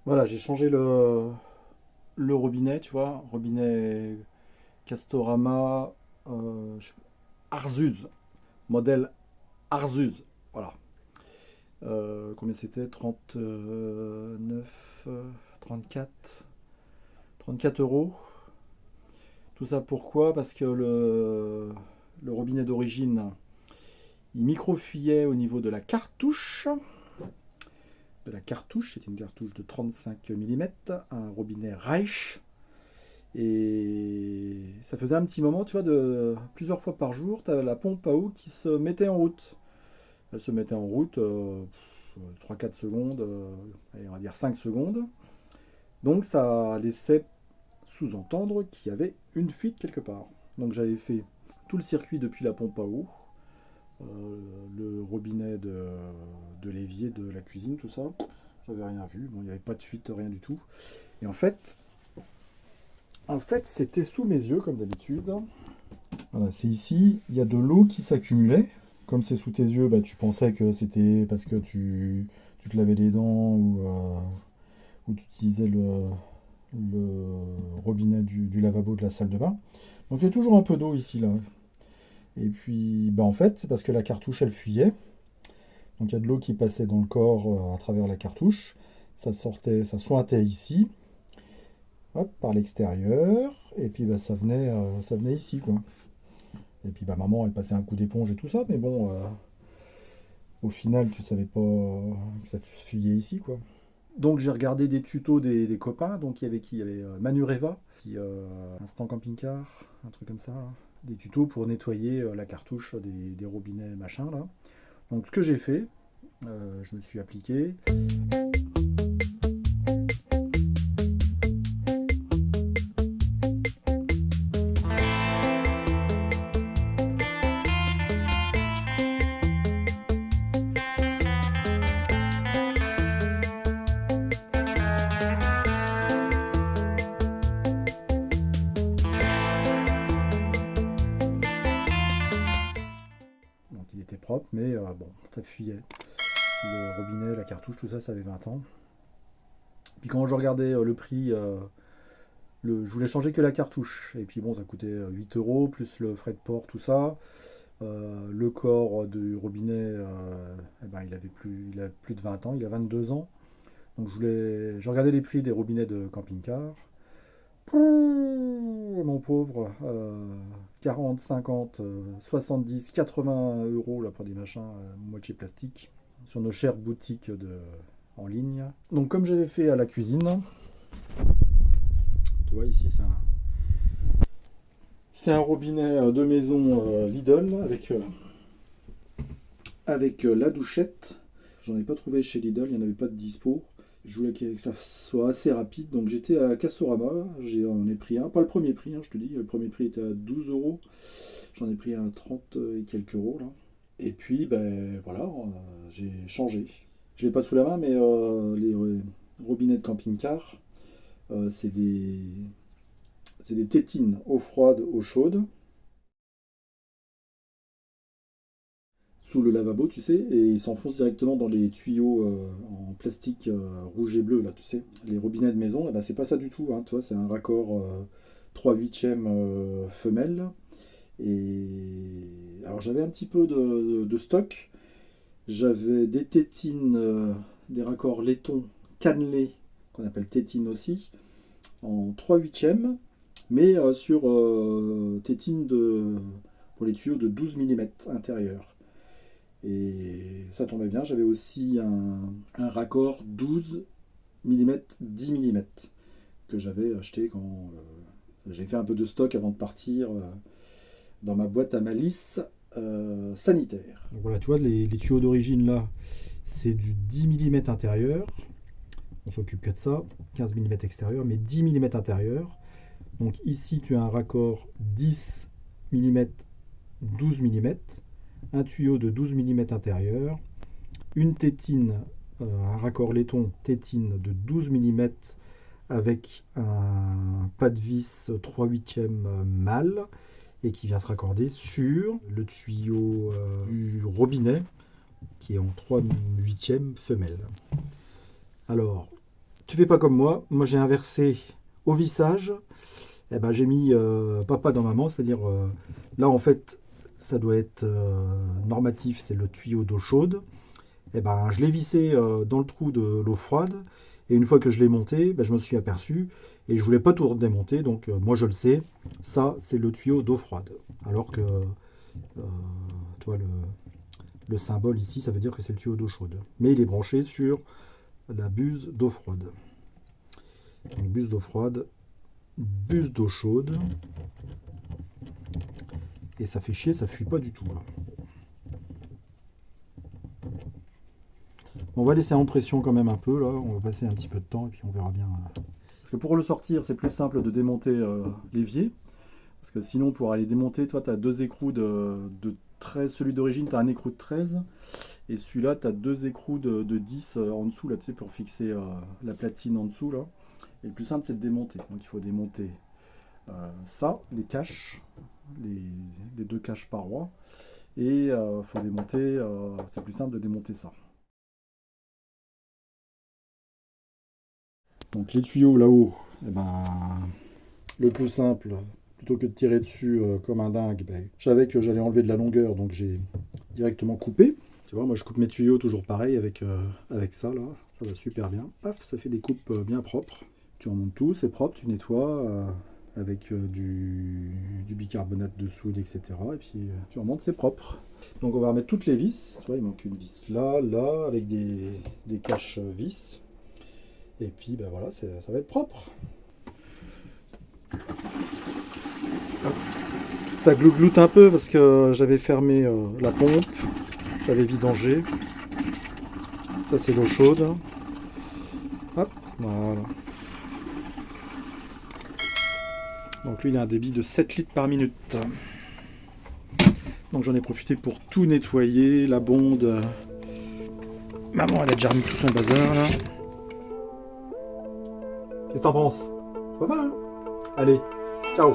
Voilà, j'ai changé le robinet, tu vois, robinet Castorama Arzuz, modèle Arzuz. Voilà. Combien c'était? 39, 34, 34 euros. Tout ça pourquoi? Parce que le robinet d'origine, il microfuyait au niveau de la cartouche. C'était une cartouche de 35 mm, un robinet Reich. Et ça faisait un petit moment, tu vois, de plusieurs fois par jour, tu as la pompe à eau qui se mettait en route. Elle se mettait en route 3-4 secondes, allez, on va dire 5 secondes. Donc ça laissait sous-entendre qu'il y avait une fuite quelque part. Donc j'avais fait tout le circuit depuis la pompe à eau, euh, le robinet de l'évier de la cuisine, tout ça. J'avais rien vu, bon, il n'y avait pas de fuite, rien du tout. Et en fait, c'était sous mes yeux comme d'habitude. Voilà, c'est ici, il y a de l'eau qui s'accumulait. Comme c'est sous tes yeux, bah, tu pensais que c'était parce que tu te lavais les dents ou tu utilisais le robinet du lavabo de la salle de bain. Donc il y a toujours un peu d'eau ici, là. Et puis, bah, en fait, c'est parce que la cartouche, elle fuyait. Donc il y a de l'eau qui passait dans le corps à travers la cartouche. Ça sortait, ça sointait ici, hop, par l'extérieur. Et puis bah, ça venait ici, quoi. Et puis bah, maman, elle passait un coup d'éponge et tout ça. Mais bon, au final, tu savais pas que ça te fuyait ici, quoi. Donc j'ai regardé des tutos des copains. Donc il y avait qui? Il y avait Manureva, Instant Camping-Car, un truc comme ça, là. Des tutos pour nettoyer la cartouche des robinets machin là. Donc ce que j'ai fait, je me suis appliqué. Donc il était propre, mais bon, ça fuyait. Le robinet, la cartouche, tout ça, ça avait 20 ans. Puis quand je regardais le prix, je voulais changer que la cartouche. Et puis bon, ça coûtait 8 euros, plus le frais de port, tout ça. Le corps du robinet, eh ben, il a plus de 20 ans, il a 22 ans. Donc je regardais les prix des robinets de camping-car. Pouh, mon pauvre, 40, 50, 70, 80 euros là, pour des machins moitié plastique sur nos chères boutiques en ligne. Donc comme j'avais fait à la cuisine, tu vois ici c'est un robinet de maison Lidl avec la douchette. J'en ai pas trouvé chez Lidl, il n'y en avait pas de dispo. Je voulais que ça soit assez rapide, donc j'étais à Castorama, j'en ai pris un, pas le premier prix, hein, je te dis, le premier prix était à 12 euros, j'en ai pris un 30 et quelques euros là. Et puis ben voilà, j'ai changé. Je l'ai pas sous la main, mais les robinets de camping-car, c'est des tétines eau froide, eau chaude, sous le lavabo, tu sais, et ils s'enfoncent directement dans les tuyaux en plastique rouge et bleu, là, tu sais. Les robinets de maison, eh ben, c'est pas ça du tout, hein, tu vois, c'est un raccord 3 huitièmes femelle. Et alors j'avais un petit peu de stock, j'avais des tétines, des raccords laiton cannelés, qu'on appelle tétines aussi, en 3 huitièmes, mais sur tétine pour les tuyaux de 12 mm intérieur. Et ça tombait bien, j'avais aussi un raccord 12 mm, 10 mm que j'avais acheté quand j'ai fait un peu de stock avant de partir dans ma boîte à malice sanitaire. Donc voilà, tu vois, les tuyaux d'origine là, c'est du 10 mm intérieur. On s'occupe que de ça, 15 mm extérieur, mais 10 mm intérieur. Donc ici, tu as un raccord 10 mm, 12 mm, un tuyau de 12 mm intérieur, une tétine, un raccord laiton tétine de 12 mm avec un pas de vis 3 huitièmes mâle et qui vient se raccorder sur le tuyau du robinet qui est en 3 huitièmes femelle. Alors, tu fais pas comme moi j'ai inversé au vissage, et ben, j'ai mis papa dans maman, c'est-à-dire là en fait ça doit être normatif, c'est le tuyau d'eau chaude. Et ben, je l'ai vissé dans le trou de l'eau froide. Et une fois que je l'ai monté, ben, je me suis aperçu et je voulais pas tout redémonter. Donc moi je le sais, ça c'est le tuyau d'eau froide. Alors que tu vois, le symbole ici, ça veut dire que c'est le tuyau d'eau chaude. Mais il est branché sur la buse d'eau froide. Donc buse d'eau froide, buse d'eau chaude. Et ça fait chier, ça fuit pas du tout. Là. On va laisser en pression quand même un peu, là. On va passer un petit peu de temps et puis on verra bien. Parce que pour le sortir, c'est plus simple de démonter l'évier. Parce que sinon, pour aller démonter, toi, tu as deux écrous de 13. Celui d'origine, tu as un écrou de 13. Et celui-là, tu as deux écrous de 10 en dessous, là, tu sais, pour fixer la platine en dessous, là. Et le plus simple, c'est de démonter. Donc, il faut démonter ça, les caches, les deux caches parois. Et il faut démonter, c'est plus simple de démonter ça. Donc les tuyaux là-haut, eh ben, le plus simple, plutôt que de tirer dessus comme un dingue, ben, je savais que j'allais enlever de la longueur, donc j'ai directement coupé. Tu vois, moi je coupe mes tuyaux toujours pareil avec ça là, ça va super bien. Paf, ça fait des coupes bien propres. Tu remontes tout, c'est propre, tu nettoies avec du bicarbonate de soude, etc. Et puis tu remontes, c'est propre. Donc on va remettre toutes les vis. Tu vois, il manque une vis là, là, avec des caches vis. Et puis ben voilà, ça va être propre. Ça glougloute un peu parce que j'avais fermé la pompe, j'avais vidangé. Ça c'est l'eau chaude. Hop, voilà. Donc lui il a un débit de 7 litres par minute. Donc j'en ai profité pour tout nettoyer, la bonde. Maman elle a déjà remis tout son bazar là. Qu'est-ce que t'en penses? C'est pas mal, hein? Allez, ciao!